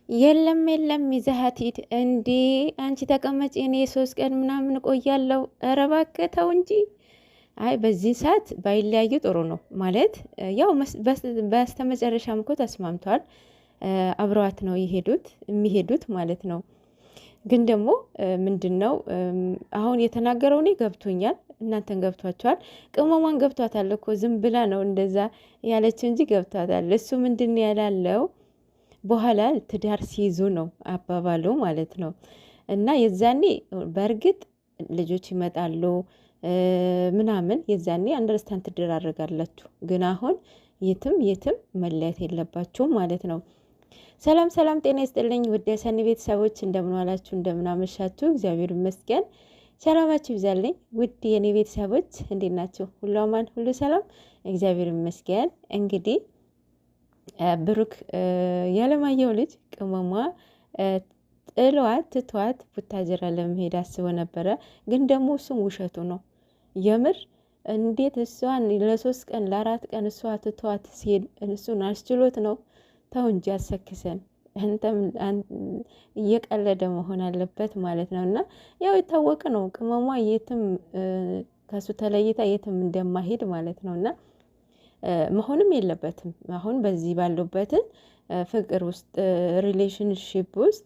የለም የለም ይዘሃት ሂድ እንዴ አንቺ ተቀመጪ፣ እኔ 3 ቀን ምናምን እቆያለሁ። ኧረ እባክህ ተው እንጂ። አይ በዚህ ሰዓት ባይለያዩ ጥሩ ነው ማለት ያው በስተመጨረሻም እኮ ተስማምተዋል። አብረዋት ነው የሚሄዱት ማለት ነው። ግን ደግሞ ምንድን ነው አሁን የተናገረው እኔ ገብቶኛል፣ እናንተን ገብቷቸዋል። ቅመሟን ገብቷታል እኮ ዝም ብላ ነው እንደዛ ያለችው እንጂ ገብቷታል። እሱ ምንድን ያላለው በኋላ ትዳር ሲይዙ ነው አባባሉ ማለት ነው። እና የዛኔ በእርግጥ ልጆች ይመጣሉ ምናምን የዛኔ አንደርስታንድ ትደራረጋላችሁ። ግን አሁን የትም የትም መለያየት የለባችሁም ማለት ነው። ሰላም ሰላም፣ ጤና ይስጥልኝ ውድ የሰኒ ቤተሰቦች፣ እንደምን ዋላችሁ፣ እንደምን አመሻችሁ። እግዚአብሔር ይመስገን፣ ሰላማችሁ ይብዛልኝ። ውድ የኔ ቤተሰቦች እንዴት ናችሁ? ሁሉ አማን፣ ሁሉ ሰላም፣ እግዚአብሔር ይመስገን። እንግዲህ ብሩክ ያለማየሁ ልጅ ቅመሟ ጥሏት ትቷት ቡታጅራ ለመሄድ አስቦ ነበረ። ግን ደግሞ እሱም ውሸቱ ነው። የምር እንዴት እሷን ለ3 ቀን ለ4 ቀን እሷ ትቷት ሲሄድ እሱን አስችሎት ነው። ተው እንጂ አሰክሰን፣ አንተም እየቀለደ መሆን አለበት ማለት ነው። እና ያው የታወቀ ነው ቅመሟ የትም ከሱ ተለይታ የትም እንደማሄድ ማለት ነው። እና መሆንም የለበትም አሁን በዚህ ባሉበትን ፍቅር ውስጥ ሪሌሽንሽፕ ውስጥ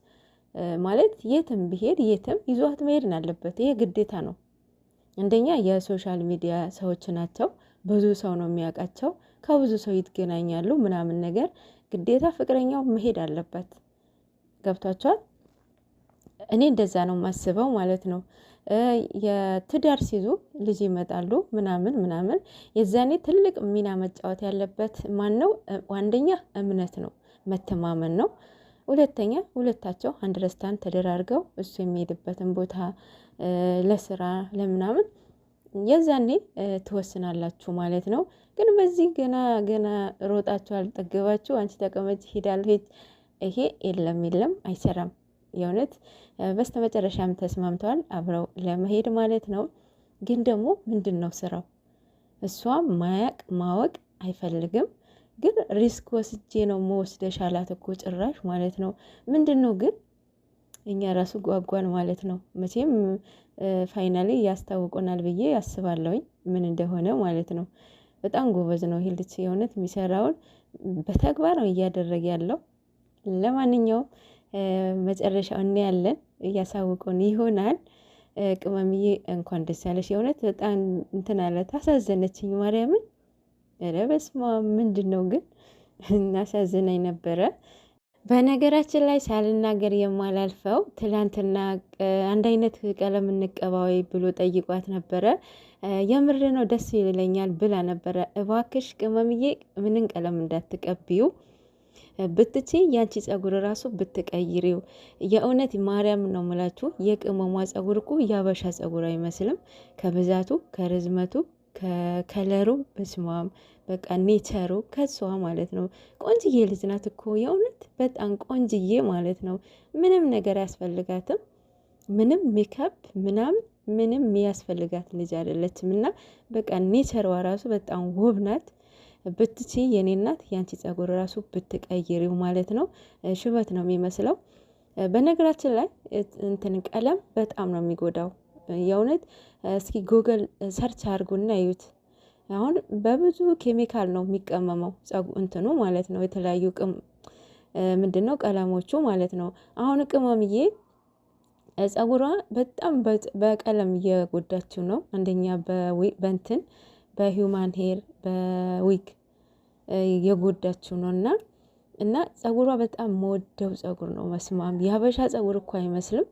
ማለት የትም ቢሄድ የትም ይዟት መሄድ አለበት። ይሄ ግዴታ ነው። አንደኛ የሶሻል ሚዲያ ሰዎች ናቸው፣ ብዙ ሰው ነው የሚያውቃቸው፣ ከብዙ ሰው ይገናኛሉ ምናምን ነገር ግዴታ ፍቅረኛው መሄድ አለበት። ገብቷቸዋል። እኔ እንደዛ ነው የማስበው ማለት ነው። የትዳር ሲይዙ ልጅ ይመጣሉ ምናምን ምናምን የዛኔ ትልቅ ሚና መጫወት ያለበት ማን ነው? አንደኛ እምነት ነው፣ መተማመን ነው። ሁለተኛ ሁለታቸው አንደርስታንድ ተደራርገው እሱ የሚሄድበትን ቦታ ለስራ ለምናምን የዛኔ ትወስናላችሁ ማለት ነው። ግን በዚህ ገና ሮጣችሁ አልጠገባችሁ አንቺ ተቀመጭ ሂዳለች፣ ይሄ የለም አይሰራም። የእውነት በስተመጨረሻም ተስማምተዋል አብረው ለመሄድ ማለት ነው። ግን ደግሞ ምንድን ነው ስራው? እሷም ማወቅ አይፈልግም። ግን ሪስክ ወስጄ ነው መወስደሽ አላት እኮ ጭራሽ ማለት ነው። ምንድን ነው ግን እኛ ራሱ ጓጓን ማለት ነው። መቼም ፋይናሊ ያስታውቁናል ብዬ ያስባለሁኝ ምን እንደሆነ ማለት ነው። በጣም ጎበዝ ነው ይሄ ልጅ የእውነት የሚሰራውን በተግባር ነው እያደረገ ያለው። ለማንኛውም መጨረሻው እናያለን፣ እያሳውቁን ይሆናል። ቅመምዬ እንኳን ደስ ያለሽ። የእውነት በጣም እንትን አለ፣ ታሳዘነችኝ ማርያምን። ኧረ በስመ አብ ምንድን ነው ግን እናሳዝናኝ ነበረ። በነገራችን ላይ ሳልናገር የማላልፈው ትላንትና አንድ አይነት ቀለም እንቀባዊ ብሎ ጠይቋት ነበረ። የምር ነው ደስ ይለኛል ብላ ነበረ። እባክሽ ቅመምዬ ምንን ቀለም እንዳትቀቢው ብትቼ ያንቺ ጸጉር ራሱ ብትቀይሪው። የእውነት ማርያም ነው ምላችሁ፣ የቅመሟ ጸጉር እኮ ያበሻ ጸጉር አይመስልም። ከብዛቱ ከርዝመቱ ከከለሩ በስማም በቃ ኔቸሩ ከሷ ማለት ነው። ቆንጅዬ ልጅ ናት እኮ የእውነት በጣም ቆንጅዬ ማለት ነው። ምንም ነገር አያስፈልጋትም። ምንም ሜካፕ ምንም የሚያስፈልጋት ልጅ አይደለችም። እና በቃ ኔቸሯ ራሱ በጣም ውብ ናት። ብትቺ የኔ እናት ያንቺ ጸጉር ራሱ ብትቀይሪው ማለት ነው። ሽበት ነው የሚመስለው። በነገራችን ላይ እንትን ቀለም በጣም ነው የሚጎዳው የእውነት። እስኪ ጉግል ሰርች አድርጉና እዩት። አሁን በብዙ ኬሚካል ነው የሚቀመመው እንትኑ ማለት ነው። የተለያዩ ምንድን ነው ቀለሞቹ ማለት ነው። አሁን ቅመምዬ ጸጉሯ በጣም በቀለም እየጎዳችው ነው። አንደኛ በእንትን በሂውማን ሄር በዊግ የጎዳችው ነው። እና ጸጉሯ በጣም መወደው ጸጉር ነው። መስማም የሀበሻ ጸጉር እኮ አይመስልም።